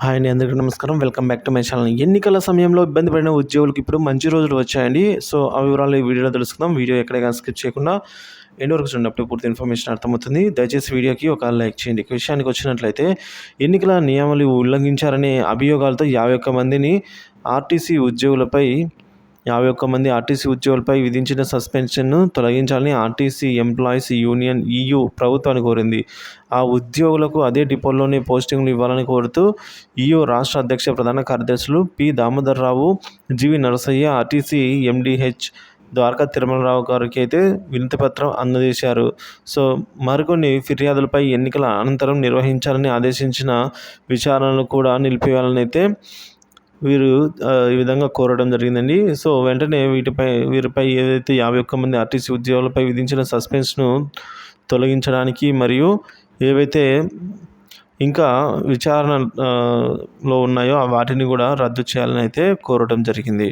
Hi అండి, అందరికీ నమస్కారం. Welcome back to my channel. ఎన్నికల సమయంలో ఇబ్బంది పడిన ఉద్యోగులకు ఇప్పుడు మంచి రోజులు వచ్చాయండి. సో, ఆ వివరాలు ఈ వీడియోలో తెలుసుకుందాం. వీడియో ఎక్కడైనా స్కిప్ చేయకుండా ఎండ్ వరకు చూడండి. అప్పుడు పూర్తి ఇన్ఫర్మేషన్ అర్థమవుతుంది. దయచేసి వీడియోకి ఒక లైక్ చేయండి. విషయానికి వచ్చినట్లయితే ఎన్నికల నియమాలు ఉల్లంఘించారనే అభియోగాలతో 51 మందిని ఆర్టీసీ ఉద్యోగులపై 51 మంది ఆర్టీసీ ఉద్యోగులపై విధించిన సస్పెన్షన్ను తొలగించాలని ఆర్టీసీ ఎంప్లాయీస్ యూనియన్ ఈయూ ప్రభుత్వాన్ని కోరింది. ఆ ఉద్యోగులకు అదే డిపోలోనే పోస్టింగ్లు ఇవ్వాలని కోరుతూ ఈయూ రాష్ట్ర అధ్యక్ష ప్రధాన కార్యదర్శులు పి దామోదరరావు, జీవి నరసయ్య ఆర్టీసీ ఎండీహెచ్ ద్వారకా తిరుమలరావు గారికి అయితే వినతిపత్రం అందజేశారు. సో, మరికొన్ని ఫిర్యాదులపై ఎన్నికల అనంతరం నిర్వహించాలని ఆదేశించిన విచారణలు కూడా నిలిపివేయాలని అయితే వీరు ఈ విధంగా కోరడం జరిగిందండి. సో, వెంటనే వీరిపై ఏదైతే 51 మంది ఆర్టీసీ ఉద్యోగులపై విధించిన సస్పెన్షన్ను తొలగించడానికి మరియు ఏవైతే ఇంకా విచారణ లో ఉన్నాయో వాటిని కూడా రద్దు చేయాలని అయితే కోరడం జరిగింది.